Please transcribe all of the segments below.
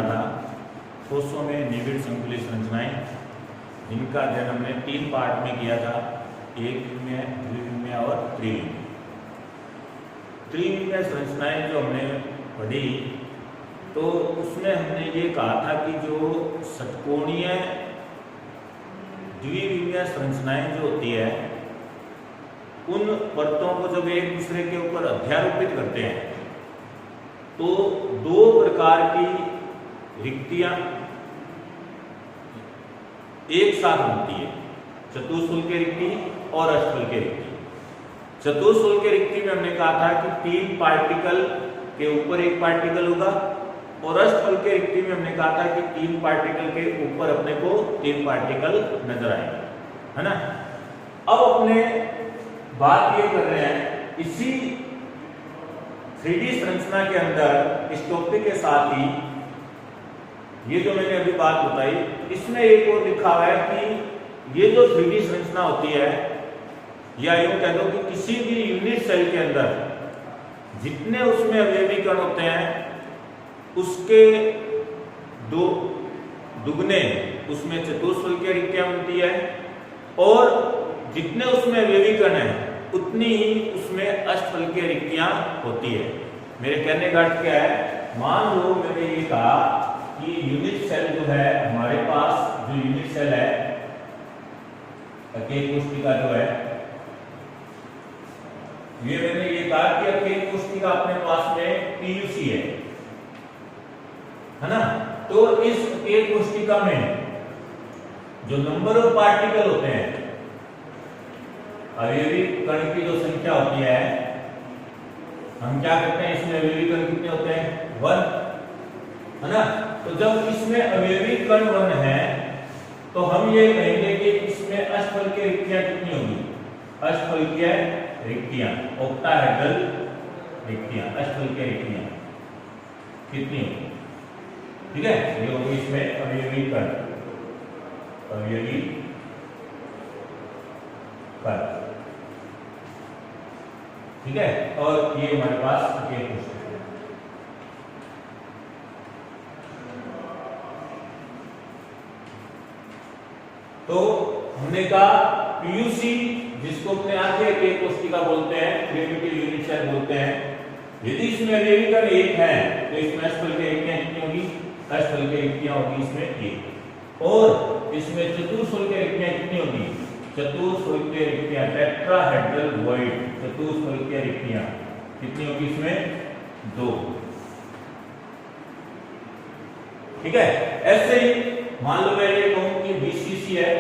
था ठोसों में निबिड़ संकुलित संरचनाएं, जिनका अध्ययन हमने 3 पार्ट में किया था, एक विमीय, द्विविमीय और त्रिविमीय। त्रिविमीय संरचनाएं जो हमने पढ़ी तो उसमें हमने ये कहा था कि जो षटकोणीय द्विविमीय संरचनाएं जो होती है उन परतों को जब एक दूसरे के ऊपर अध्यारोपित करते हैं तो 2 प्रकार की रिक्तियां एक साथ बनती है, चतुष्फलकीय रिक्ति और अष्टफलकीय रिक्ति। चतुष्फलकीय रिक्ति में हमने कहा था कि 3 पार्टिकल के ऊपर एक पार्टिकल होगा, और अष्टफलकीय रिक्ति में हमने कहा था कि 3 पार्टिकल के ऊपर अपने को 3 पार्टिकल नजर आएंगे, है ना। अब अपने बात ये कर रहे हैं इसी 3D संरचना के अंदर इस टॉपिक के साथ ही ये जो मैंने अभी बात बताई, इसमें एक और लिखा हुआ है कि ये जो 3D संरचना होती है, या यूं कह दो कि किसी भी यूनिट सेल के अंदर जितने उसमें अवयवी कण होते हैं उसके 2 दुगने उसमें चतुष्फलकीय रिक्तियां बनती है, और जितने उसमें अवयवी कण हैं उतनी ही उसमें अष्टफलकीय रिक्तियां होती है। मेरे कहने का अर्थ क्या है, मान लो मैंने ये कहा कि यूनिट सेल जो है हमारे पास, जो यूनिट सेल है अकेल कोशिका जो है, ये मैंने ये कहा कि अकेल कोशिका अपने पास में पीयूसी है ना। तो इस अकेल कोशिका में जो नंबर ऑफ पार्टिकल होते हैं, अवयवी कण की जो संख्या होती है, हम क्या करते हैं, इसमें अवयवी कण कितने होते हैं, 1, है ना। तो जब इसमें अवयवी कण 1 है तो हम ये कहेंगे कि इसमें अष्टफलकीय रिक्तियां कितनी होंगी, अष्टफलकीय रिक्तियां, ऑक्टाहेड्रल रिक्तियां, अष्टफलकीय रिक्तियां कितनी होंगी, ठीक है। ये होगी इसमें अवयवी कण, अवयवी कण, ठीक है। और ये हमारे पास अकेल कोशिका है। तो हमने कहा पीयूसी, जिसको अपने आगे अकेल कोशिका बोलते हैं, प्रिमिटिव यूनिट सेल बोलते हैं, यदि इसमें अवयवी कण 1 है तो इसमें अष्टफलकीय रिक्तियां कितनी होगी, अष्टफलकीय रिक्तियां होगी इसमें 1, और इसमें चतुष्फलकीय रिक्तियां कितनी होगी, चतुष्फलकीय रिक्तियां, टेट्राहेड्रल वॉइड चतुष्फलकीय रिक्तियां कितनी होगी इसमें, 2, ठीक है। ऐसे ही मान लो मैं ये कहूं कि बीसीसी है,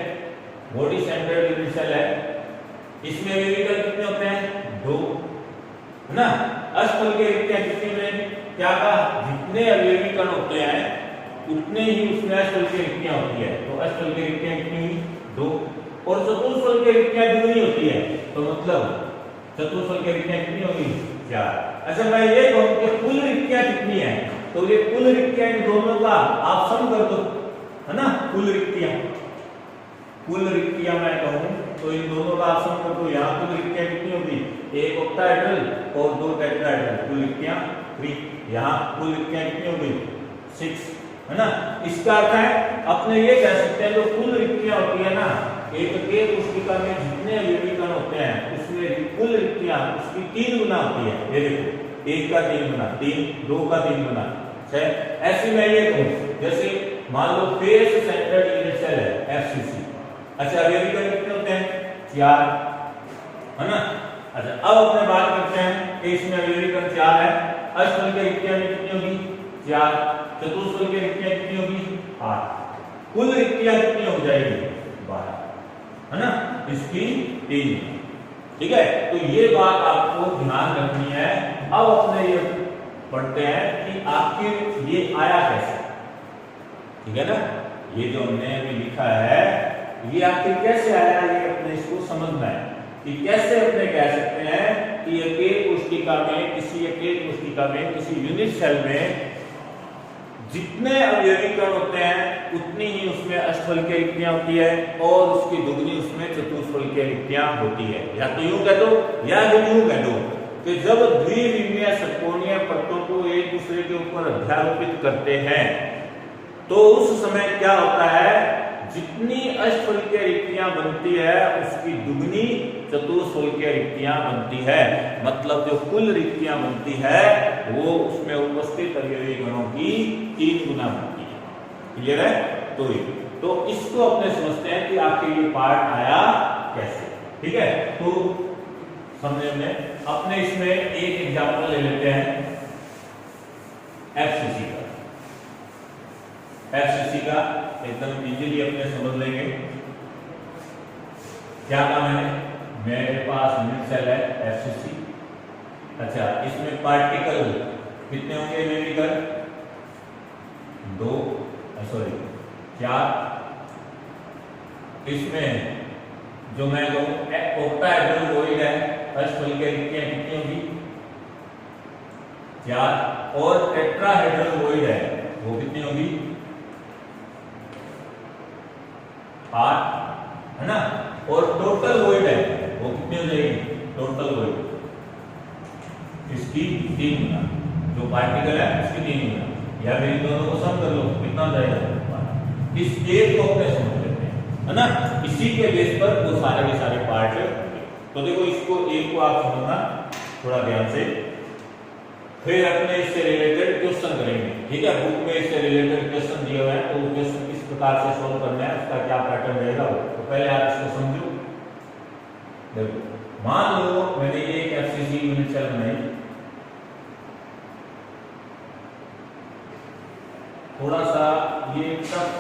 बॉडी सेंट्रल यूनिट सेल है, इसमें अवयवी कण कितने होते हैं, 2, है ना। अष्टफलकीय रिक्तियां कितनी बनेगी, क्या कहा, जितने अवयवी कण होते हैं उतने ही उसमें अष्टफलकीय रिक्तियां होती है, तो अष्टफलकीय रिक्तियां कितनी हुई, 2, और चतुष्फलकीय रिक्तियां दुगनी होती है, तो मतलब चतुष्फलकीय रिक्तियां कितनी होगी, 4। अच्छा मैं ये कहूं कि कुल रिक्तियां कितनी है, तो ये कुल रिक्तियां इन दोनों का आप सम कर दो, है ना। कुल रिक्तियां मैं कहूं तो इन दोनों का आप सम कर दो, यहाँ कुल रिक्तियां कितनी होगी, 1 ऑक्टाहेड्रल और 2 टेट्राहेड्रल, कुल रिक्तियां 3, यहाँ कुल रिक्तियां कितनी होगी, 6, है ना। इसका अर्थ है अपने ये कह सकते हैं जो कुल रिक्तियां होती है ना, एक अकेल कोशिका में जितने अवयवी कण होते हैं उसमें कुल रिक्तियां उसकी 3 गुना होती है। ये देखो, 1 का 3 गुना, 3, 2 का 3 गुना, 6। ऐसे मैं ये कहूं, जैसे मान लो फेस सेंट्रल यूनिट सेल है, एफसीसी, अच्छा अवयवी कण कितने होते हैं, 4, है ना। अच्छा अब अपने बात करते हैं कि इसमें अवयवी कण 4 है, अष्टफलकीय रिक्तियां कितनी होगी, 4, चतुष्फलकीय रिक्तियां कितनी होगी, 8, कुल रिक्तियां कितनी हो जाएगी, 12, है ना, इसकी 3, ठीक है। तो ये बात आपको ध्यान रखनी है। अब अपने ये पढ़ते हैं कि आखिर ये आया कैसे, ठीक है ना। ये जो हमने अभी लिखा है ये आखिर कैसे आया, ये अपने इसको समझना है कि कैसे अपने कह सकते हैं कि अकेल कोशिका में, किसी अकेल कोशिका में, किसी यूनिट सेल में जितने अवयवी कण होते हैं उतनी ही उसमें अष्टफलकीय रिक्तियां होती है, और उसकी दुगनी उसमें चतुष्फलकीय रिक्तियां होती है। या तो यूं कह दो या यूं कह दो कि जब द्विविमीय षटकोणीय परतों को एक दूसरे के ऊपर अध्यारोपित करते हैं तो उस समय क्या होता है, जितनी अष्टफलकीय रिक्तियां बनती है उसकी दुगनी चतुष्फलकीय रिक्तियां बनती है। मतलब जो कुल रिक्तियां बनती है वो उसमें उपस्थित अवयवी गणों की 3 गुना बनती है। क्लियर है? तो इसको अपने समझते हैं कि आखिर ये पार्ट आया कैसे। ठीक है, तो समझने में अपने इसमें एक एग्जांपल ले लेते हैं एफसीसी का। एफसीसी का एकदम इजीली अपने समझ लेंगे। क्या काम है, मेरे पास यूनिट सेल है एफसीसी। अच्छा, इसमें पार्टिकल कितने होंगे मेडिकल? 2 सॉरी 4। इसमें जो मैं कहूं ऑक्टाहेड्रल वॉइड है, अष्टफलकीय रिक्तियां कितनी होगी? 4। और टेट्राहेड्रल वॉइड है वो कितनी होगी? 8, है ना। और टोटल वॉइड है वो कितनी हो जाएगी? टोटल वॉइड इसकी 3 गुना, जो पार्टिकल है उसकी 3 गुना, या फिर इन दोनों को सम कर लो, कितना जाएगा? इस एक को अपने समझ लेते हैं, है ना। इसी के बेस पर वो सारे के सारे पार्ट। तो देखो इसको एक को आप समझना थोड़ा ध्यान से, फिर अपने इससे रिलेटेड क्वेश्चन करेंगे। ठीक है, बुक में इससे रिलेटेड क्वेश्चन दिए हुए हैं, तो वो क्वेश्चन किस प्रकार से सॉल्व करना है, उसका क्या पैटर्न रहेगा वो तो पहले आप इसको समझो। देखो मान लो मैंने ये एक एफसीसी यूनिट सेल बनाई, थोड़ा सा ये टफ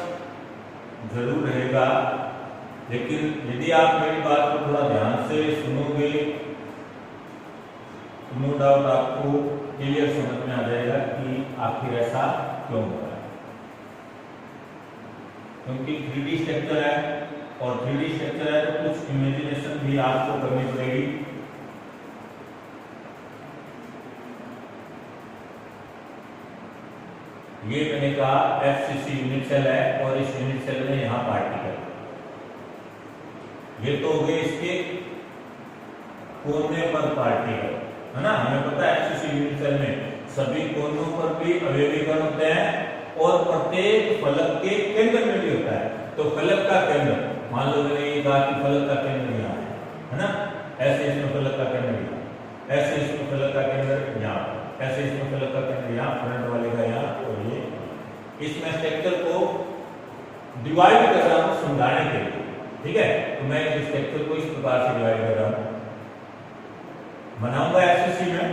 जरूर रहेगा, लेकिन यदि आप मेरी बात को थोड़ा ध्यान से सुनोगे तो नो डाउट आपको क्लियर समझ में आ जाएगा कि आखिर ऐसा क्यों हो रहा है। क्योंकि 3D स्ट्रक्चर है, और 3D स्ट्रक्चर है तो कुछ इमेजिनेशन भी आपको करनी पड़ेगी। ये मैंने कहा एफसीसी यूनिट सेल है, और इस यूनिट सेल में यहाँ पार्टिकल, ये तो हो गए इसके कोने पर पार्टिकल, है ना। हमें पता है एफसीसी यूनिट सेल में सभी कोनों पर भी अवयवी कण होते हैं, और प्रत्येक फलक के केंद्र में भी होता है। तो फलक का केंद्र, मान लो मैंने ये कहा कि फलक का केंद्र यहाँ है ना, ऐसे इसमें फलक का केंद्र यहाँ, ऐसे इसमें फलक का केंद्र यहाँ, ऐसे इसमें फलक का केंद्र यहाँ, फ्रंट वाले का यहाँ, और ये इसमें स्ट्रक्चर को डिवाइड कर रहा हूं समझाने के लिए। ठीक है, तो मैं इस स्ट्रक्चर को इस प्रकार से डिवाइड कर रहा हूं, बनाऊंगा एफसीसी में,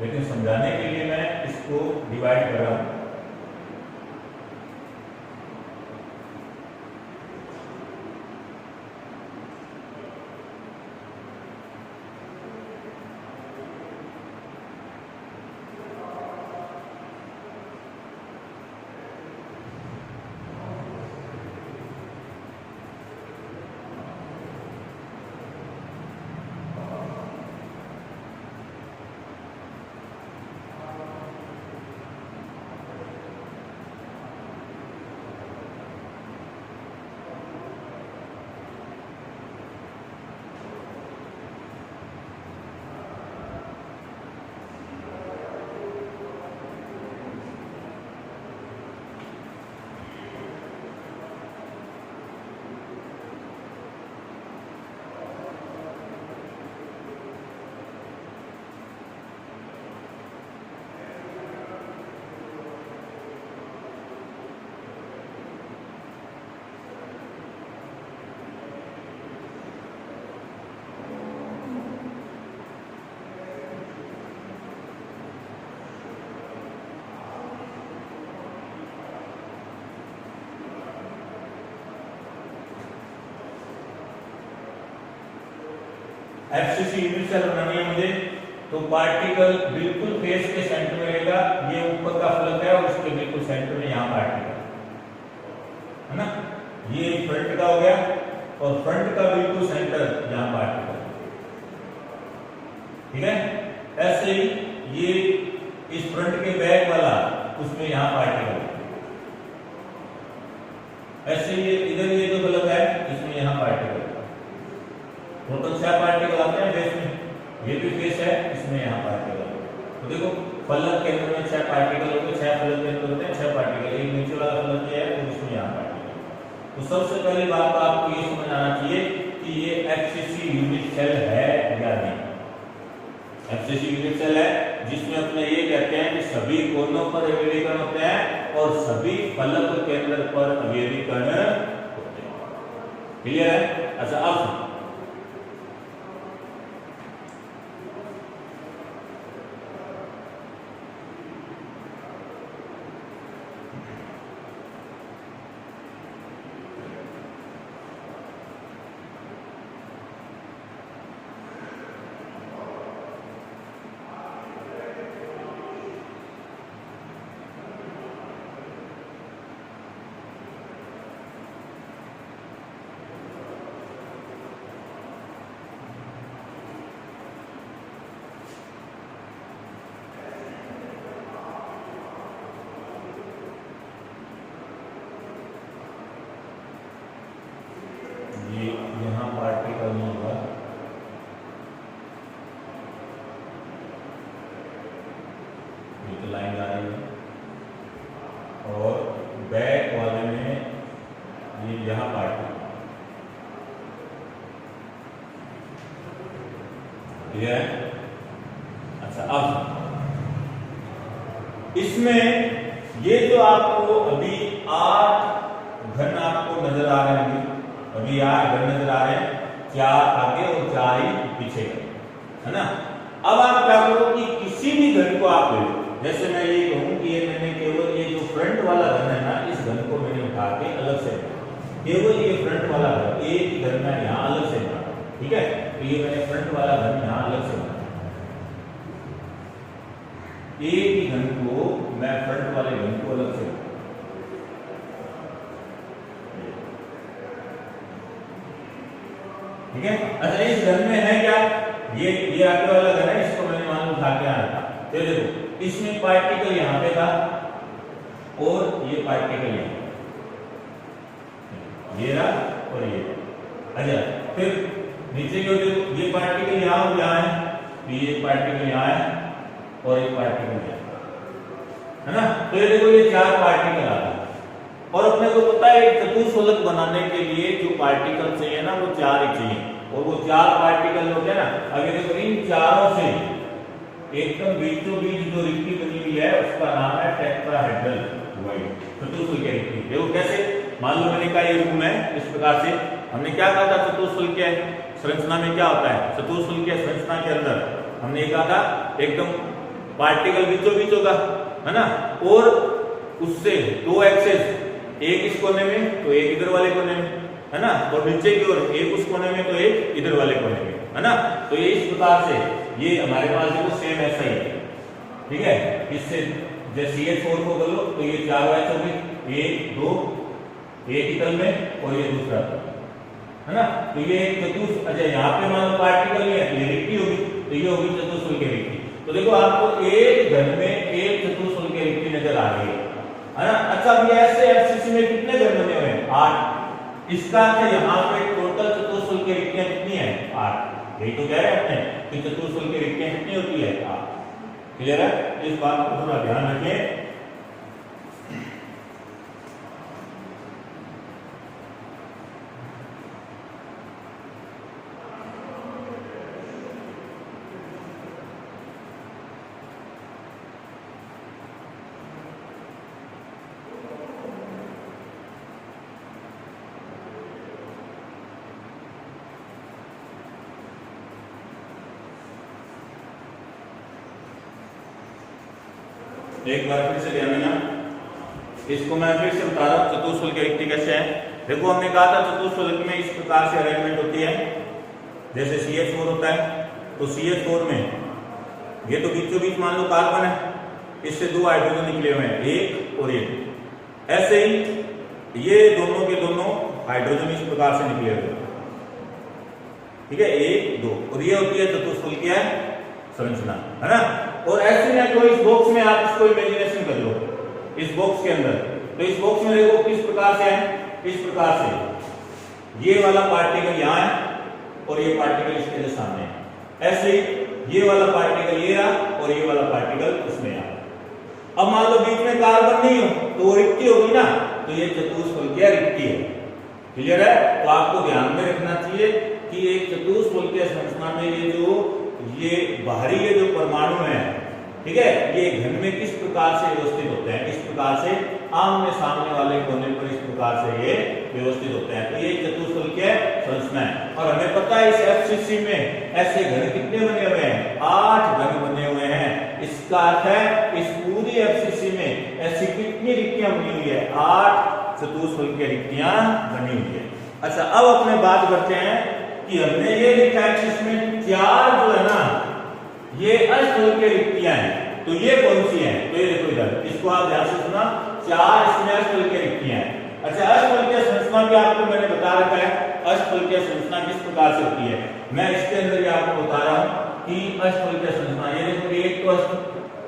लेकिन समझाने के लिए मैं इसको डिवाइड कर रहा हूं। एफसीसी यूनिट सेल बनानी है मुझे, तो पार्टिकल बिल्कुल फेस के सेंटर में रहेगा। ये ऊपर का फलक है और उसके बिल्कुल सेंटर में यहाँ पार्टिकल है ना। ये फ्रंट का हो गया, और फ्रंट का बिल्कुल सेंटर यहाँ पार्टिकल। ठीक है, ऐसे ही ये इस फ्रंट के बैक वाला, उसमें यहाँ पार्टिकल। ऐसे ही इधर ये जो फलक है इसमें यहाँ पार्टिकल। टोटल 6 पार्टिकल आते हैं फेस में, ये भी फेस है, इसमें यहाँ पार्टिकल। तो देखो फलक केंद्र में 6 पार्टिकल होते हैं, 6 फलक केंद्र होते हैं, 6 पार्टिकल, एक तो सबसे पहली बात तो आपको ये समझ आना चाहिए कि ये एफसीसी यूनिट सेल है या नहीं। एफसीसी यूनिट सेल है जिसमें अपने ये कहते हैं कि सभी कोनों पर अवयवी कण होते हैं और सभी फलक केंद्र पर अवयवी कण होते हैं। क्लियर है? अच्छा, अब यहाँ पार्टिकल नहीं होगा, ये तो लाइन आ रही है और बैक वाले में ये यहाँ पार्टिकल। क्लियर है? अच्छा, अब इसमें ये जो आपको अभी 8 घन आपको नजर आ रहे हैं, अभी 8 घन नजर आ रहे हैं, 4 आगे और 4 ही पीछे, है ना। अब आप क्या करो कि किसी भी घन को आप ले लो, जैसे मैं ये कहूं कि ये मैंने केवल ये जो फ्रंट वाला घन है ना, इस घन को मैंने उठा के अलग से केवल ये फ्रंट वाला घन, एक ही घन में यहाँ अलग से बना, ठीक है। तो ये मैंने फ्रंट वाला घन यहाँ अलग से बना, एक ही घन को मैं फ्रंट वाले घन को अलग से, ठीक है। अच्छा, इस घन में है क्या, ये आगे वाला घन है, इसको मैंने मान लो उठा के आना था। तो देखो इसमें पार्टिकल यहाँ पे था और ये पार्टिकल यहाँ, ये रहा और ये। अच्छा, फिर नीचे की ओर देखो, ये पार्टिकल यहाँ और यहाँ है, तो ये पार्टिकल यहाँ है और ये पार्टिकल यहाँ, है ना। तो ये देखो ये 4 पार्टिकल आ गए और अपने को पता है एक चतुष्फलक बनाने के लिए जो पार्टिकल चाहिए ना वो 4 ही चाहिए, और वो 4 पार्टिकल होते हैं ना। अभी देखो इन चारों से एकदम बीचों बीच जो रिक्ति बनी हुई है उसका नाम है टेट्राहेड्रल वाइड, चतुष्फलक की रिक्ति। देखो कैसे, मान लो मैंने कहा ये रूम है, इस प्रकार से हमने क्या कहा था, चतुष्फलक संरचना में क्या होता है, चतुष्फलक संरचना के अंदर हमने कहा था एकदम पार्टिकल बीचों बीच होगा, है ना, और उससे 2 एक्सेस, एक इस कोने में तो एक इधर वाले कोने में, है ना, और नीचे की ओर एक उस कोने में तो एक इधर वाले कोने में, है ना। तो ये इस प्रकार से ये हमारे पास देखो सेम ऐसा ही है, ठीक है। इससे जैसे CH4 को बोलो तो ये 4 ऐसे हो गए, 1 2 एक ही तल में और ये दूसरा तल, है ना। तो ये एक चतुष्फलक, अच्छा यहाँ पे मान लो पार्टिकल है, ये रिक्ति होगी, तो ये होगी चतुष्फलक की रिक्ति। तो देखो आपको एक घन में एक चतुष्फलक की रिक्ति नजर आ रही है ना। अच्छा, अभी ऐसे एफसीसी में कितने घन बने हुए हैं, 8। इसका अर्थ यहाँ पे टोटल चतुष्फलक की रिक्तियां कितनी है, 8। यही तो कह रहे हैं अपने कि चतुष्फलक की रिक्तियां कितनी होती है, 8। क्लियर है? इस बात को थोड़ा ध्यान रखें। एक बार फिर से ध्यान देना, इसको मैं फिर से बता रहा हूं चतुष्फलक की रिक्ति कैसे है। देखो हमने कहा था चतुष्फलक में इस प्रकार से अरेंजमेंट होती है, जैसे CH4 होता है, तो CH4 में ये तो बीचों बीच मान लो कार्बन है, इससे 2 हाइड्रोजन निकले हुए हैं, एक और एक। ऐसे ही ये दोनों के दोनों हाइड्रोजन इस प्रकार से निकले हुए, ठीक है, 1 2, और ये होती है चतुष्फलक की संरचना, है ना। और ऐसे में कोई इस बॉक्स में आप इसको इमेजिनेशन कर लो, इस बॉक्स के अंदर, तो इस बॉक्स में देखो किस प्रकार से है, इस प्रकार से ये वाला पार्टिकल यहाँ है और ये पार्टिकल इसके जो सामने है, ऐसे ही ये वाला पार्टिकल ये रहा और ये वाला पार्टिकल उसमें आ। अब मान लो बीच में कार्बन नहीं हो तो वो रिक्ति होगी ना, तो ये चतुष्फलकीय रिक्ति है, क्लियर है? तो आपको ध्यान में रखना चाहिए कि एक चतुष्फलकीय संरचना में ये बाहरी ये जो परमाणु है, ठीक है, ये घन में किस प्रकार से व्यवस्थित होते हैं, इस प्रकार से आमने सामने वाले कोने पर इस प्रकार से ये व्यवस्थित होते हैं। तो ये चतुष्फलकीय संरचना है। और हमें पता है इस एफसीसी में ऐसे घन कितने बने हुए हैं? 8 घन बने हुए हैं। इसका अर्थ है इस पूरी एफसीसी में ऐसी कितनी रिक्तियां बनी हुई है? 8 चतुष्फलकीय रिक्तियां बनी हुई है। अच्छा, अब अपने बात करते हैं कि हमने ये लिखा है कि इसमें 4 जो है ना ये अष्टफलकीय रिक्तियां हैं। तो ये कौन सी हैं? तो ये देखो इधर, इसको आप ध्यान से सुना, 4 इसमें अष्टफलकीय रिक्तियां हैं। अच्छा, अष्टफलकीय संरचना भी आपको मैंने बता रखा है, अष्टफलकीय संरचना किस प्रकार से होती है। मैं इसके अंदर ही आपको बता रहा हूं कि अष्टफलकीय संरचना, ये देखो एक तो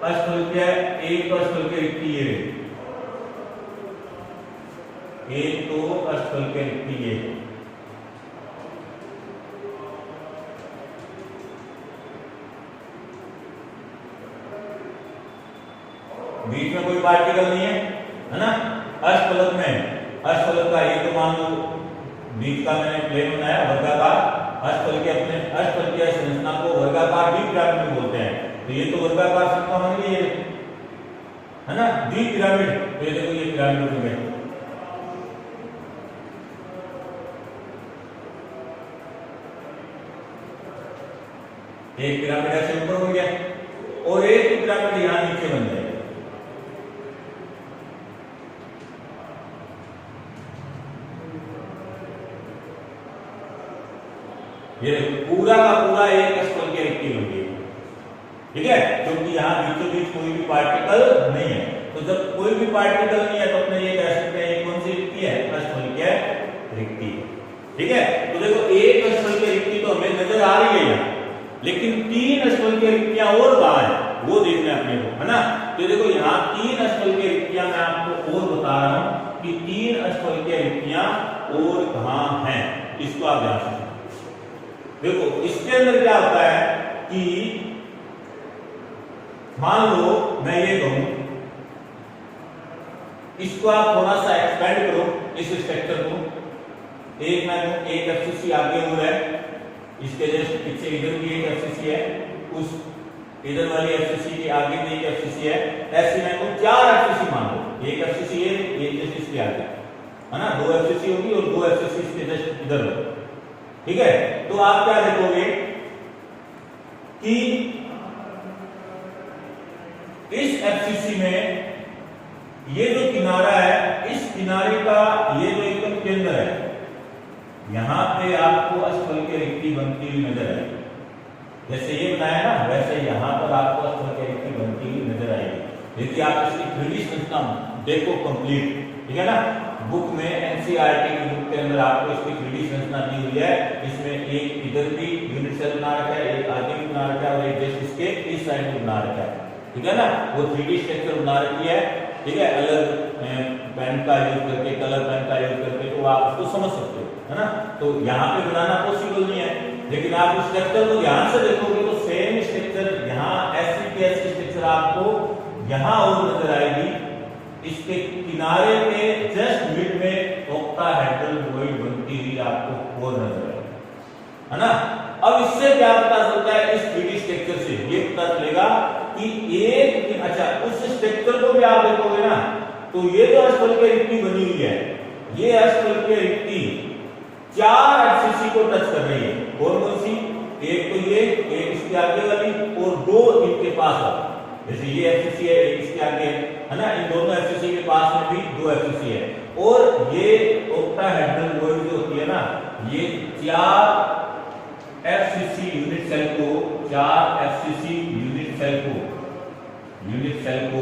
अष्टफलकीय, एक तो अष्टफलकीय रिक्ति, ये एक तो अष्टफलकीय रिक्ति, ये बीच में कोई पार्टिकल नहीं है ना। अष्टफलक में, अष्टफलक का ये तो मान लो बीच का मैंने प्लेन बनाया वर्गाकार, अष्टफलकीय अपने अष्टफलकीय संरचना को वर्गाकार द्विपिरामिड में बोलते हैं। तो ये तो वर्गाकार संरचना बन गई है ना, द्विपिरामिड। तो ये देखो ये पिरामिड बन गए, एक पिरामिड ऐसे ऊपर हो गया और एक पिरामिड यहां नीचे बन गया। ये पूरा का पूरा एक अष्टफलकीय रिक्ति बन गई, ठीक है, क्योंकि यहाँ बीचों बीच कोई भी पार्टिकल नहीं है। तो जब कोई भी पार्टिकल नहीं है तो अपने ये कह सकते हैं कौन सी रिक्ति है? अष्टफलकीय रिक्ति, ठीक है। तो देखो एक अष्टफलकीय रिक्ति तो हमें नजर आ रही है यहाँ, लेकिन 3 अष्टफलकीय रिक्तियां और कहाँ है वो देखना है अपने को, है ना। तो देखो यहाँ 3 अष्टफलकीय रिक्तियां मैं आपको और बता रहा हूं कि 3 अष्टफलकीय रिक्तियां और कहाँ हैं, इसको आप ध्यान से देखो। इसके अंदर क्या होता है कि मान लो मैं ये कहूं, इसको आप थोड़ा सा एक्सपेंड करो इस स्ट्रक्चर को। एक मैं एक एफसीसी आगे हो रहा है, इसके जस्ट पीछे इधर भी एक एफसीसी है, उस इधर वाली एफसीसी के आगे भी एक एफसीसी है। ऐसे मैं कहूं 4 एफसीसी मान लो, एक एफसीसी है, एक जस्ट इसके आगे, है ना, 2 एफसीसी होगी और 2 एफसीसी इसके जस्ट इधर हो, ठीक है। तो आप क्या देखोगे कि इस एफसीसी में ये जो किनारा है, इस किनारे का ये जो एकदम केंद्र है, यहां पे आपको अष्टफलकीय रिक्ति बनती हुई नजर आएगी। जैसे ये बनाया ना, वैसे यहां पर आपको अष्टफलकीय रिक्ति बनती हुई नजर आएगी। यदि आप इसकी 3D संरचना देखो कंप्लीट, ठीक है ना, बुक में एनसीईआरटी की बुक के अंदर आपको इसकी 3D संरचना दी हुई है। इसमें एक इधर भी यूनिट सेल बना रखा है, एक आगे भी बना रखा है और एक जस्ट इसके इस साइड में बना रखा है, ठीक है ना। वो 3D स्ट्रक्चर बना रखी है, ठीक है, अलग पेन का यूज करके, कलर पेन का यूज करके, तो आप उसको समझ सकते हो, है ना। तो यहाँ पे बनाना पॉसिबल नहीं है, लेकिन आप उस स्ट्रक्चर को ध्यान से देखोगे तो सेम स्ट्रक्चर यहाँ ऐसी की ऐसी स्ट्रक्चर आपको यहाँ और नजर आएगी। इसके किनारे पे जस्ट मिड में ऑक्टाहेड्रल वॉइड बनती हुई आपको और नजर आएगी, है ना। अब इससे क्या पता चलता है? इस 3D स्ट्रक्चर से ये पता चलेगा कि एक, अच्छा उस स्ट्रक्चर को भी आप देखोगे ना, तो ये जो अष्टफलकीय रिक्ति बनी हुई है, ये अष्टफलकीय रिक्ति 4 एफसीसी को टच कर रही है। कौन कौन सी? एक तो ये, एक इसके आगे वाली और 2 इनके पास वाली। जैसे ये एफसीसी है, एक इसके आगे है ना, इन दोनों एफसीसी के पास में भी 2 एफसीसी है। और ये ऑक्टाहेड्रल वॉइड जो होती है ना, ये 4 एफसीसी यूनिट सेल को, 4 एफसीसी यूनिट सेल को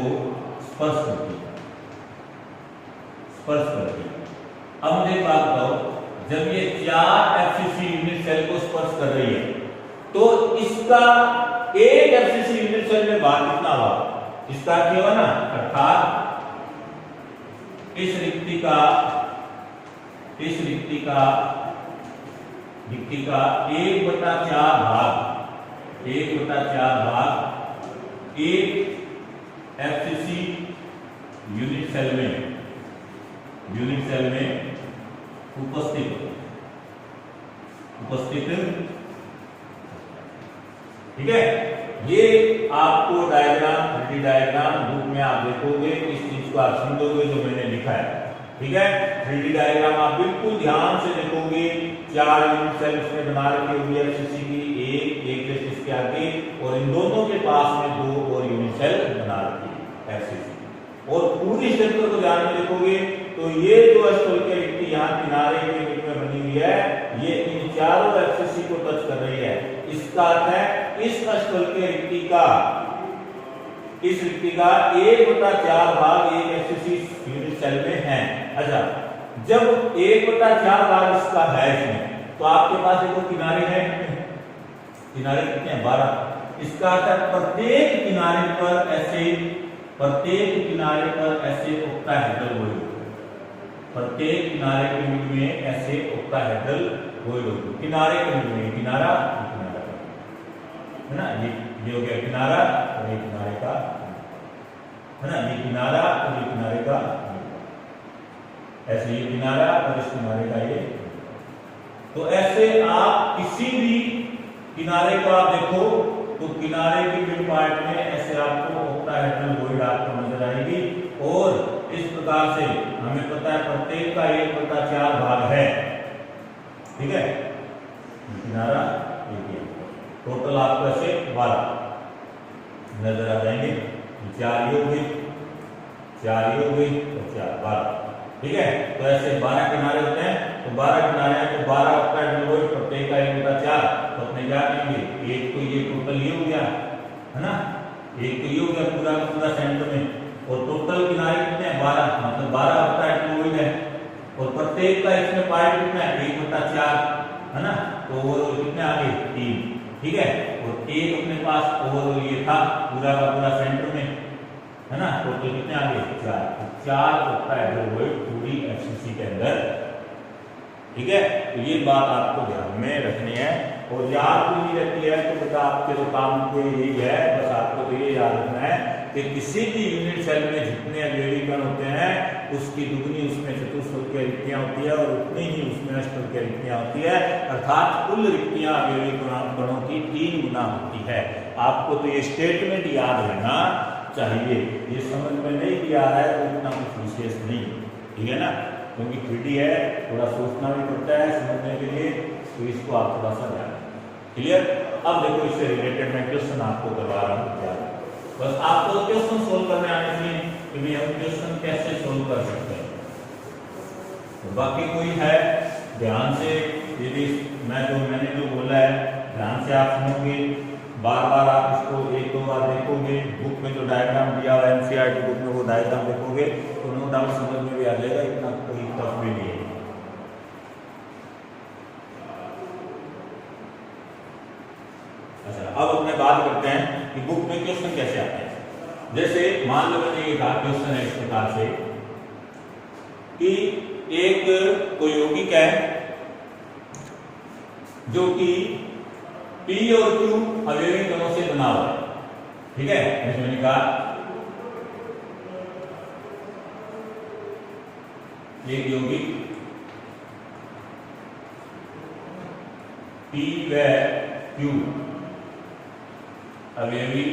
स्पर्श करती है, स्पर्श करती है। अब मुझे एक बात बताओ, जब ये 4 एफसीसी यूनिट सेल को स्पर्श कर रही है तो इसका एक एफसीसी यूनिट सेल में भाग कितना हुआ? इसका क्या हुआ ना, अर्थात इस रिक्ति का 1/4 भाग एक एफसीसी यूनिट सेल में उपस्थित उपस्थित। ठीक है, ये आपको डायग्राम 3D डायग्राम बुक में आप देखोगे, इस चीज को आप समझोगे जो मैंने लिखा है। ठीक है, 3D डायग्राम आप बिल्कुल ध्यान से देखोगे। 4 यूनिट सेल उसने बना रखी होगी एफसीसी की, एक जैसे इसके आगे, और इन दोनों के पास में 2 और यूनिट सेल बना रखी है एफसीसी। और पूरी स्ट्रक्चर को ध्यान में देखोगे तो ये जो स्टोल के रिक्ति यहाँ किनारे के बीच में बनी हुई है, ये इन चारों एफसीसी को टच कर रही है। इसका अर्थ है इस स्टोल के रिक्ति का, इस रिक्ति का 1/4 भाग एक एफसीसी यूनिट सेल में है। अच्छा, जब 1/4 भाग इसका है इसमें, तो आपके पास देखो किनारे हैं, किनारे कितने हैं? 12। इसका अर्थ है प्रत्येक किनारे पर ऐसे ऑक्टाहेड्रल वॉइड, प्रत्येक किनारे के बीच में ऐसे ऑक्टाहेड्रल वॉइड होगी। किनारे के बीच में किनारा है ना, ये हो गया किनारा, और ये किनारे का है ना, ये किनारा और ये किनारे का, ऐसे ये किनारा और इस किनारे का ये। तो ऐसे आप किसी भी किनारे को आप देखो तो किनारे के मिड पार्ट में ऐसे आपको ऑक्टाहेड्रल वॉइड आपको नजर आएगी। और इस प्रकार से हमें पता है प्रत्येक का 1/4 भाग है। ठीक है, किनारा टोटल आपको ऐसे 12 नजर आ जाएंगे। 4 ये हो गई, 4 ये हो गई और 4 12। ठीक है, तो ऐसे 12 किनारे होते हैं। तो 12 किनारे हैं तो 12 ऑक्टाहेड्रल वॉइड, प्रत्येक का 1/4। तो अपने क्या करेंगे, एक तो ये टोटल ये हो गया है ना, एक तो ये हो गया पूरा का पूरा सेंटर में, और टोटल किनारे कितने हैं? 12, मतलब 12 ऑक्टाहेड्रल वॉइड है। और प्रत्येक का इसमें पार्ट कितना है? 1/4 है ना, तो ओवरऑल कितने आ गए? 3। ठीक है, और एक अपने पास ओवरऑल ये था पूरा का पूरा सेंटर में है ना, टोटल कितने आ गए? 4 ऑक्टाहेड्रल वॉइड पूरी एफसीसी के अंदर। ठीक है, तो ये बात आपको ध्यान में रखनी है, और याद भी नहीं रहती है तो बेटा आपके तो काम के यही है, बस आपको तो ये याद रखना है कि किसी भी यूनिट सेल में जितने अवयवी कण होते हैं उसकी दुगनी उसमें चतुष्फलकीय रिक्तियां होती है, और उतनी ही उसमें अष्टफलकीय रिक्तियां होती है। अर्थात कुल रिक्तियां अवयवी कणों की 3 गुना होती है। आपको तो ये स्टेटमेंट याद रहना चाहिए। ये समझ में नहीं दिया है तो इतना कुछ विशेष नहीं, ठीक है ना, क्योंकि 3D है, थोड़ा सोचना भी पड़ता है समझने के लिए, तो इसको आप थोड़ा सा ध्यान क्लियर। अब देखो इससे रिलेटेड मैं क्वेश्चन आपको करवा रहा हूँ। बस आपको क्वेश्चन सोल्व करने आने चाहिए कि भाई हम क्वेश्चन कैसे सोल्व कर सकते हैं। तो बाकी कोई है ध्यान से, यदि मैंने जो बोला है ध्यान से आप सुनोगे, बार बार आप इसको 1-2 बार देखोगे, बुक में जो डायग्राम दिया हुआ है एनसीईआरटी बुक में वो डायग्राम देखोगे तो नो डाउट समझ में भी आ जाएगा, इतना कोई टफ भी नहीं है। अच्छा, अब अपने बात करते हैं कि बुक में क्वेश्चन कैसे आते हैं। जैसे मान लो मैंने ये कहा क्वेश्चन है इस प्रकार से कि एक कोई यौगिक है जो कि P और Q अवयवी कणों से बना हुआ है। ठीक है, जैसे मैंने कहा एक यौगिक P व Q अवयवी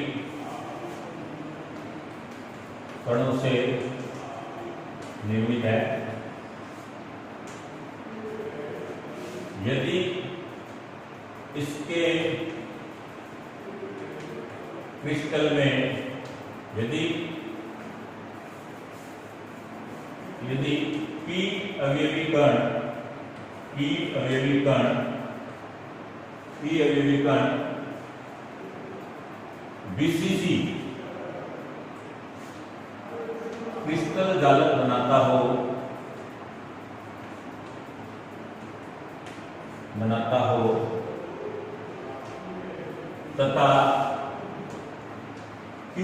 कणों से निर्मित है। यदि इसके क्रिस्टल में यदि P अवयवी कण BCC क्रिस्टल जालक बनाता हो तथा Q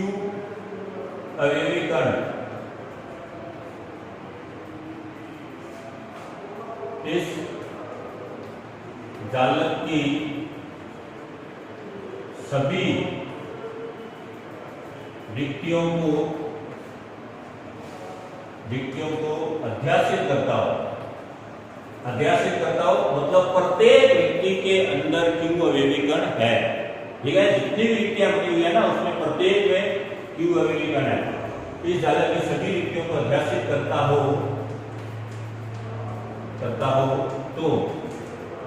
अवयवी कण इस जालक की सभी रिक्तियों को अध्यासित करता हो, अध्यासित करता हो मतलब प्रत्येक रिक्ति के अंदर क्यू अवयवी कण है। ठीक है, जितनी भी रिक्तियां बनी हुई है ना उसमें प्रत्येक में क्यू अवयवी कण है। इस जालक की सभी रिक्तियों को अध्यासित करता हो तो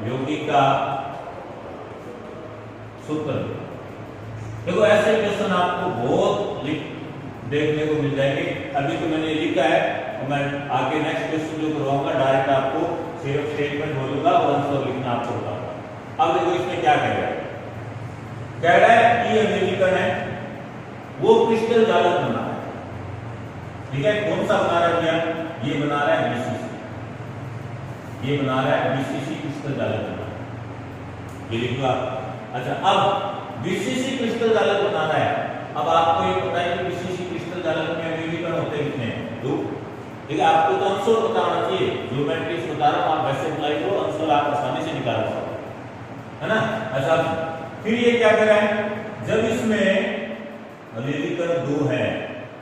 यौगिक का सूत्र। देखो ऐसे क्वेश्चन आपको बहुत देखने को मिल जाएंगे। अभी तो मैंने लिखा है और मैं आगे नेक्स्ट क्वेश्चन जो करवाऊंगा डायरेक्ट आपको सिर्फ स्टेटमेंट बोलूंगा और आंसर लिखना आपको बताऊंगा। अब देखो इसमें क्या कह रहा है, कह रहा है कि अवयवी कण है वो क्रिस्टल जालक बना है। ठीक है, कौन सा बना रहा है भैया? ये बना रहा है बीसीसी, ये बना रहा है बीसीसी क्रिस्टल जालक बना है। ये लिखो आप। अच्छा, अब बीसीसी क्रिस्टल जालक बनाना है। अब आपको ये पता है कि बीसीसी क्रिस्टल जालक में अवयवी कण होते कितने हैं? 2। ठीक है, आपको तो आंसर पता होना चाहिए। ज्योमेट्री से बता रहा हूं, आप वैसे अप्लाई करो, आंसर आप आसानी से निकाल पाओगे, है ना। अच्छा, फिर ये क्या कर रहा है, जब इसमें अवयवी कण 2 है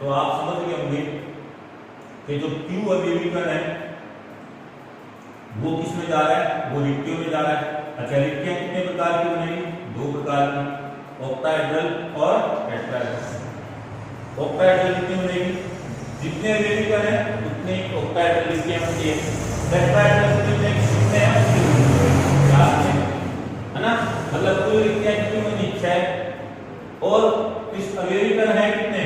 तो आप समझ गए होंगे कि जो क्यू अवयवी कण है वो किस में जा रहा है? वो रिक्तियों में जा रहा है। अच्छा, रिक्तियां कितने प्रकार की बनेगी? 2 प्रकार की, ऑक्टाहेड्रल और टेट्राहेड्रल। ऑक्टाहेड्रल कितनी बनेगी? जितने अवयवी कण है उतने ऑक्टाहेड्रल रिक्तियां बनती है। टेट्राहेड्रल कितने हैं? है ना, मतलब कुल रिक्तियां कितनी बनी? 6। और इस अवयवी कण है कितने?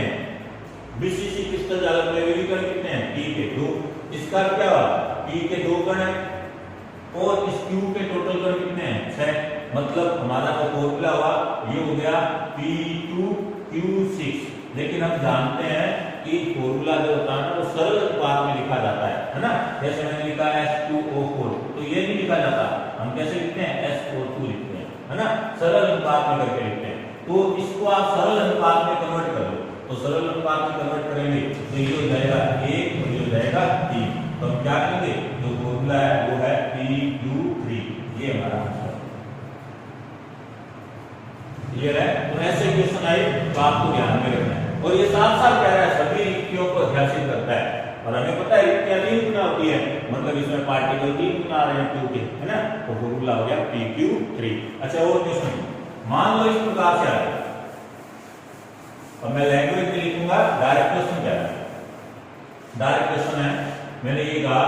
बीसीसी क्रिस्टल जालक में अवयवी कण कितने हैं? पी के 2। इसका क्या हुआ? पी के 2 कण है और इस क्यू के टोटल कण कितने हैं? 6। मतलब हमारा जो फॉर्मूला हुआ ये हो गया P2Q6। लेकिन हम जानते हैं कि फॉर्मूला जो होता है ना वो सरल अनुपात में लिखा जाता है ना। जैसे मैंने लिखा H2O4 तो ये नहीं लिखा जाता, हम कैसे लिखते हैं? SO2 लिखते हैं, है ना, सरल अनुपात में करके लिखते हैं। तो इसको आप सरल अनुपात में कन्वर्ट कर लो, तो सरल अनुपात में कन्वर्ट करेंगे तो ये हो जाएगा 1 और ये हो जाएगा 3। तो हम क्या करेंगे, जो फॉर्मूला है वो है P2 ये हमारा आंसर। क्लियर है? तो ऐसे क्वेश्चन आए तो आपको ध्यान में रखना है। और ये साफ साफ कह रहा है सभी रिक्तियों को अध्यासित करता है। और हमें पता है रिक्तियां 3 गुना होती है, मतलब इसमें पार्टिकल 3 गुना आ रहे हैं क्यू के, है ना। तो फॉर्मूला हो गया PQ3। अच्छा, और क्वेश्चन मान लो इस प्रकार से आ रहा है, अब मैं लैंग्वेज में लिखूंगा। डायरेक्ट क्वेश्चन क्या है? डायरेक्ट क्वेश्चन है, मैंने ये कहा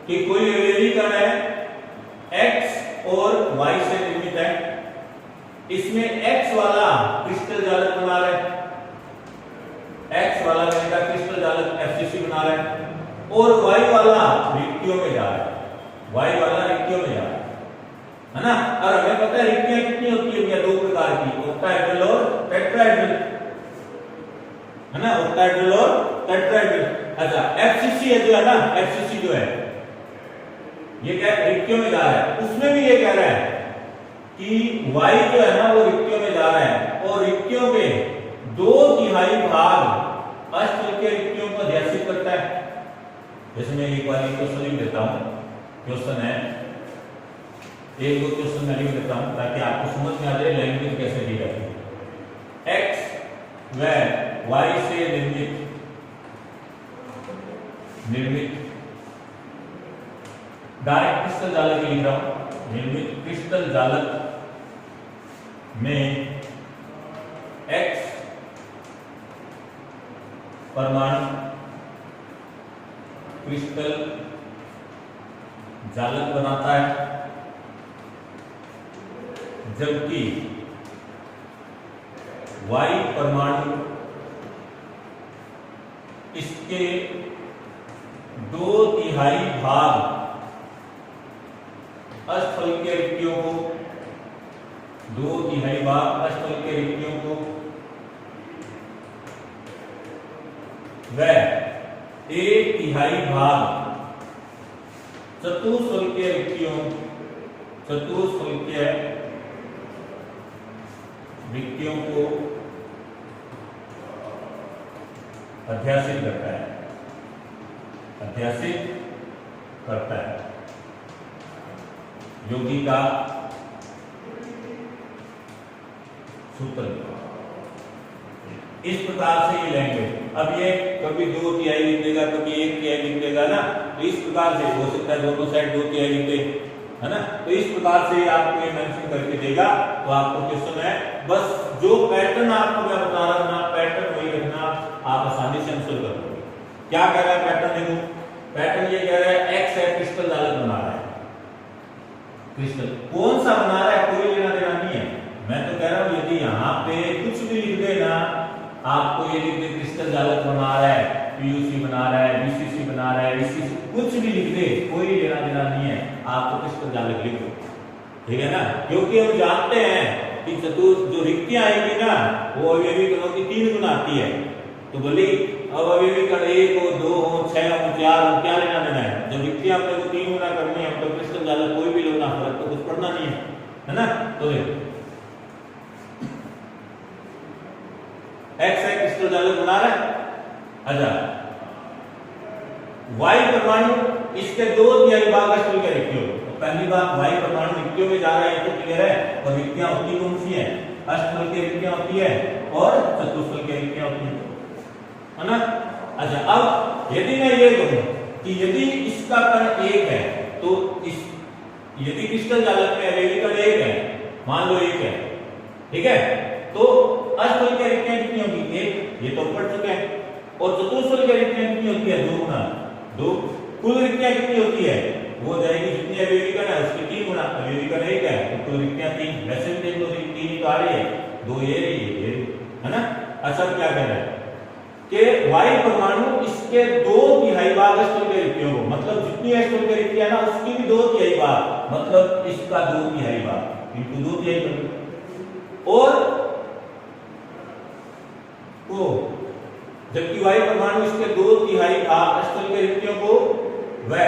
कि कोई अवयवी कण है x और y से निर्मित है। इसमें x वाला क्रिस्टल जालक बना रहा है, x वाला मेरा क्रिस्टल जालक FCC बना रहा है और y वाला रिक्तियों में जा रहा है, y वाला रिक्तियों में जा रहा है ना। और हमें पता है रिक्तियां कितनी होती है? 2 प्रकार की, ऑक्टाहेड्रल और टेट्राहेड्रल, है ना, ऑक्टाहेड्रल और टेट्राहेड्रल। अच्छा, FCC है जो है ना, FCC जो है ये क्या रिक्तियों में जा रहा है, उसमें भी ये कह रहा है कि y जो है ना वो रिक्तियों में जा रहा है और रिक्तियों के 2/3 भाग अष्टफल के रिक्तियों को अध्यासित करता है। जैसे मैं एक बार क्वेश्चन लिख देता हूं, क्वेश्चन है, एक दो क्वेश्चन मैं लिख देता हूं ताकि आपको समझ में आ जाए लैंग्वेज कैसे दी जाती है। x व y से निर्मित डायरेक्ट क्रिस्टल जालक लिख रहा हूं, निर्मित क्रिस्टल जालक में x परमाणु क्रिस्टल जालक बनाता है, जबकि y परमाणु इसके 2/3 भाग अष्टफल के रिक्तियों को 2/3 भाग अष्टफल के रिक्तियों को व 1/3 भाग चतुष्फल के रिक्तियों को अध्यासित करता है, योगी का सूत्र। इस प्रकार से ये लैंग्वेज। अब ये कभी 2/3 लिख देगा, कभी 1/3 लिख देगा ना, तो इस प्रकार से हो सकता है दोनों साइड 2/3 लिख दे, है ना। तो इस प्रकार से आपको ये मेंशन करके देगा। तो आपको क्वेश्चन है, बस जो पैटर्न आपको मैं बता रहा हूं ना, पैटर्न वही रखना, आप आसानी से आंसर कर दोगे। क्या कह रहा है पैटर्न? देखो पैटर्न ये कह रहा है एक्स है क्रिस्टल जालक बना रहा है। क्रिस्टल कौन सा बना रहा है कोई लेना देना नहीं है। मैं तो कह रहा हूं यदि यहाँ पे कुछ भी लिख दे ना, आपको ये लिख दे क्रिस्टल जालक बना रहा है, पीयूसी बना रहा है, बीसीसी बना रहा है, बीसीसी कुछ भी लिख दे, कोई लेना देना नहीं है, आपको क्रिस्टल जालक लिख दो, ठीक है ना। क्योंकि हम जानते हैं कि जो रिक्तियां आएगी ना वो अवयवीकरणों की 3 गुना आती है। तो भले अब अवयवीकरण 1 हो, 2 हो, 6 हो, 4 हो, क्या लेना देना है। जब रिक्तियां अपने को 3 गुना करनी है तो क्रिस्टल जालक कोई भी लो ना, फर्क तो कुछ पड़ना नहीं है ना। तो एक्स है क्रिस्टल जालक बना रहा है। अच्छा वाई परमाणु इसके 2/3 भाग अष्टफल के रिक्तियों। तो पहली बात वाई परमाणु रिक्तियों में जा रहा है, तो क्लियर है। और रिक्तियां होती कौन सी है? अष्टफल की रिक्तियां होती है और चतुष्फल की रिक्तियां होती है ना। अच्छा अब यदि मैं ये कहूं कि यदि इसका कण 1 है तो इस यदि क्रिस्टल जालक में अवयवीकरण 1 है, मान लो 1 है, ठीक है, तो अष्टफल की रिक्तियां कितनी होगी? 1, ये तो पढ़ चुके हैं। और चतुष्फल की रिक्तियां कितनी होती है? 2 गुना 2। कुल रिक्तियां कितनी होती है? वो जाएगी जितनी अवयवीकरण है उसकी 3 गुना। अवयवीकरण 1 है तो कुल रिक्तियां 3। वैसे भी देख लो 3 तो आ रही है, 2 ये रही है ना। अच्छा क्या कह रहा है कि वाई परमाणु इसके 2/3 भाग अष्टफल की रिक्तियों को, मतलब जितनी अष्टफल की रिक्तियां ना उसकी भी 2/3 भाग, मतलब इसका 2/3 भाग इंटू 2/3 और को, जबकि वाई परमाणु इसके 2/3 भाग अष्टफल की रिक्तियों को वह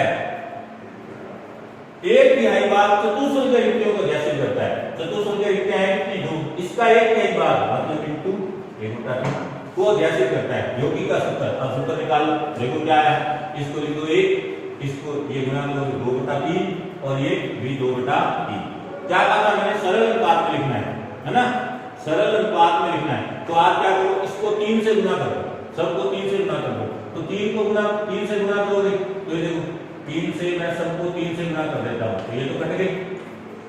1/3 भाग चतुष्फल की रिक्तियों को ध्यासित करता है। चतुष्फल की रिक्तियां हैं कितनी? 2, इसका 1/3 भाग मतलब इंटू 1/3 को ध्यासित करता है। योगी का सूत्र, अब सूत्र निकाल लो। देखो क्या है, इसको लिख दो 1, इसको ये गुणा करो 2/3 और ये भी 2/3। क्या कहा था मैंने? सरल अनुपात में लिखना है ना, सरल अनुपात में लिखना है। तो आप क्या करो, इसको 3 से गुना करो, सबको 3 से गुना कर दो। तो 3 को गुना 3 से गुना करोगे तो ये देखो 3 से मैं सबको 3 से गुना कर देता हूं, तो ये तो कट गए,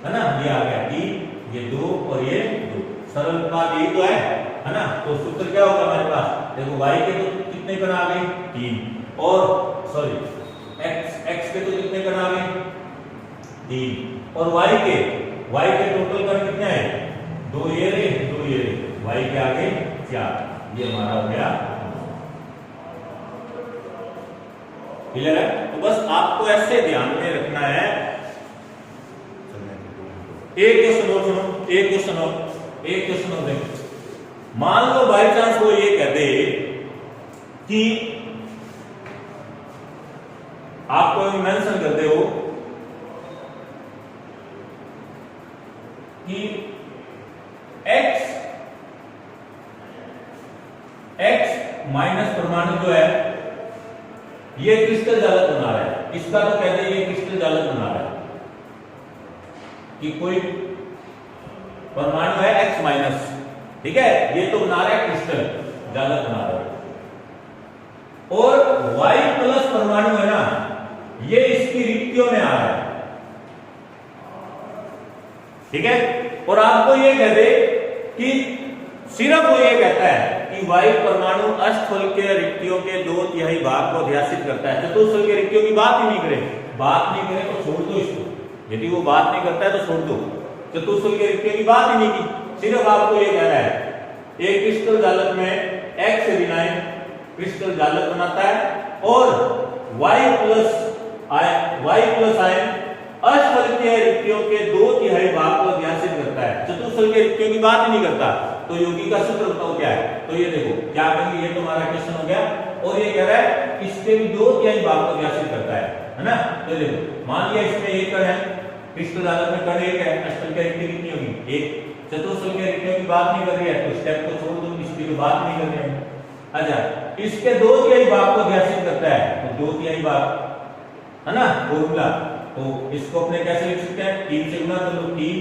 है ना। ये आ गया 3, ये 2 और ये 2। सरल अनुपात यही तो है ना। तो सूत्र क्या होगा हमारे पास? देखो y के तो कितने कण आ गए? 3, और सॉरी x के तो कितने कण आ गए? 3, और y के टोटल कण कितने हैं? 2 ये रहे, 2 ये रहे, y के आगे 4। ये हमारा हो गया। क्लियर है? तो बस आपको ऐसे ध्यान में रखना है। एक क्वेश्चन और सुनो, एक क्वेश्चन और देखो। मान लो बाई चांस वो ये कह दे कि आपको मेंशन करते हो कि x माइनस परमाणु जो है ये क्रिस्टल जालक बना रहा है। इसका तो कहते हैं ये क्रिस्टल जालक बना रहा है कि कोई परमाणु है x माइनस, ठीक है, ये तो बना रहा है क्रिस्टल जालक बना रहा है। और y प्लस परमाणु है ना, ये इसकी रिक्तियों में आ रहा है, ठीक है। और आपको ये कह दे कि सिर्फ वो ये कहता है कि y परमाणु अष्टफल के रिक्तियों के 2/3 भाग को ध्यासित करता है। चतुष्फल के रिक्तियों की बात ही नहीं करे, बात नहीं करे तो छोड़ दो इसको। यदि वो बात नहीं करता है तो छोड़ दो, चतुष्फल के रिक्तियों की बात ही नहीं की। सिर्फ आपको ये कहना है एक क्रिस्टल जालक में x ऋणायन क्रिस्टल जालक बनाता है और y प्लस आयन अष्टफल के रिक्तियों के 2/3 भाग को ध्यासित करता है। चतुष्फल के रिक्तियों की बात ही नहीं करता। तो योगी का सूत्र बताओ क्या है? तो ये देखो क्या कहेंगे, ये तुम्हारा क्वेश्चन हो गया। और ये कह रहा है इसके भी 2/3 भाग को ध्यासित करता है ना। तो देखो मान लिया इसमें 1 कण है, क्रिस्टल जालक में कण 1 है, अष्टफल की रिक्ति कितनी होगी? 1। चतुष्फल के रिक्तियों की बात नहीं कर रही है तो स्टेप को छोड़ दो, इसकी तो बात नहीं कर रहे हैं। अच्छा इसके 2/3 भाग को ध्यासित करता है, तो 2/3 भाग है ना फॉर्मूला। तो इसको अपने कैसे लिख सकते हैं? 3 से गुना कर लो, 3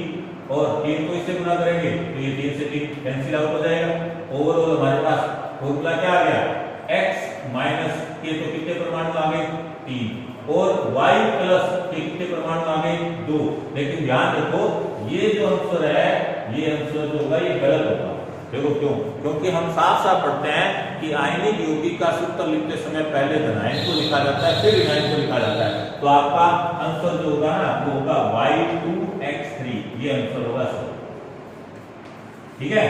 और 3 को इससे गुना करेंगे तो ये 3 से 3 कैंसिल आउट हो जाएगा। ओवरऑल हमारे पास फॉर्मूला क्या आ गया? x माइनस ये तो कितने परमाणु आ गए 3 और y प्लस के कितने परमाणु आ गए 2। लेकिन ध्यान रखो ये जो आंसर है ये आंसर जो होगा ये गलत होगा। देखो क्यों? क्योंकि हम साफ साफ पढ़ते हैं कि आयनिक यौगिक का सूत्र लिखते समय पहले धनायन को लिखा जाता है फिर ऋणायन को लिखा जाता है। तो आपका आंसर जो होगा ना वो होगा y2x3 ये आंसर होगा सर। ठीक है,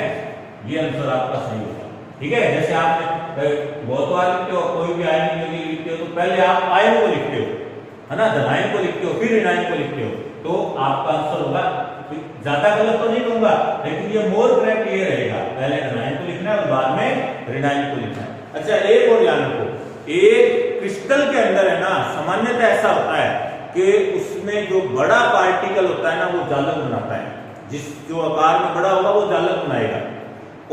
ये आंसर आपका सही होगा। ठीक है, जैसे आपने बहुत बार लिखते हो कोई भी आयन यौगिक लिखते हो तो पहले आप आयन को लिखते हो है ना, धनायन को लिखते हो फिर ऋणायन को लिखते हो, तो आपका आंसर होगा। ज्यादा गलत तो नहीं दूंगा लेकिन ये मोर करेक्ट ये रहेगा, पहले धनायन को लिखना है और बाद में ऋणायन को लिखना है। अच्छा एक और ध्यान रखो, एक क्रिस्टल के अंदर है ना सामान्यतः ऐसा होता है कि उसमें जो बड़ा पार्टिकल होता है ना वो जालक बनाता है, जिस जो आकार में बड़ा होगा वो जालक बनाएगा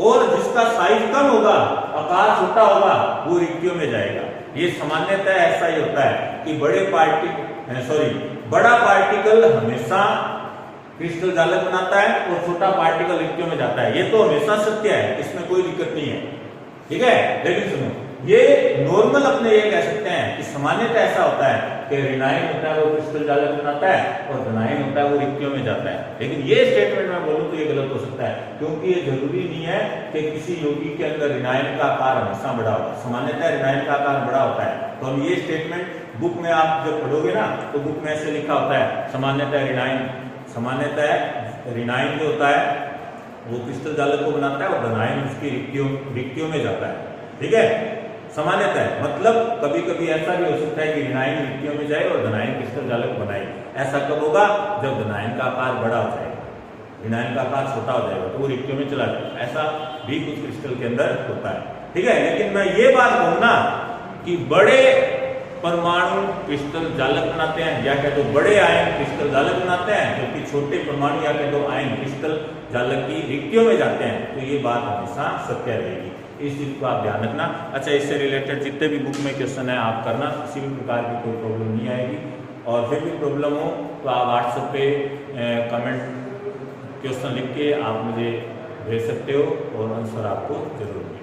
और जिसका साइज कम होगा आकार छोटा होगा वो रिक्तियों में जाएगा। ये सामान्यतः ऐसा ही होता है कि बड़ा पार्टिकल हमेशा क्रिस्टल जालक बनाता है और छोटा पार्टिकल रिक्तियों में जाता है। ये तो हमेशा सत्य है, इसमें कोई दिक्कत नहीं है। ठीक है, लेकिन सुनो ये नॉर्मल अपने ये कह सकते हैं कि सामान्यतः ऐसा होता है कि ऋणायन होता है वो क्रिस्टल जालक बनाता है और धनायन होता है वो रिक्तियों में जाता है। लेकिन ये स्टेटमेंट मैं बोलूं तो ये गलत हो सकता है क्योंकि ये जरूरी नहीं है कि किसी यौगिक के अंदर ऋणायन का आकार हमेशा बड़ा होगा, सामान्यतः ऋणायन का आकार बड़ा होता है। तो हम ये स्टेटमेंट बुक में आप जब पढ़ोगे ना तो बुक में ऐसे लिखा होता है सामान्यतः ऋणायन जो होता है वो क्रिस्टल जालक को बनाता है और धनायन उसकी रिक्तियों में जाता है। ठीक है, सामान्यतः मतलब कभी कभी ऐसा भी हो सकता है कि ऋणायन रिक्तियों में जाए और धनायन क्रिस्टल जालक बनाए। ऐसा कब होगा? जब धनायन का आकार बड़ा हो जाएगा, ऋणायन का आकार छोटा हो जाएगा तो वो रिक्तियों में चला जाएगा। ऐसा भी कुछ क्रिस्टल के अंदर होता है। ठीक है, लेकिन मैं ये बात कहूंगा कि बड़े परमाणु क्रिस्टल जालक बनाते हैं या कह दो बड़े आयन क्रिस्टल जालक बनाते हैं, जबकि छोटे परमाणु या कह दो आयन क्रिस्टल जालक की रिक्तियों में जाते हैं। तो ये बात हमेशा सत्य रहेगी, इस चीज को आप ध्यान रखना। अच्छा, इससे रिलेटेड जितने भी बुक में क्वेश्चन है आप करना, किसी भी प्रकार की कोई प्रॉब्लम नहीं आएगी। और फिर भी प्रॉब्लम हो तो आप व्हाट्सएप पे कमेंट क्वेश्चन लिख के आप मुझे भेज सकते हो और आंसर आपको जरूर मिलेगा।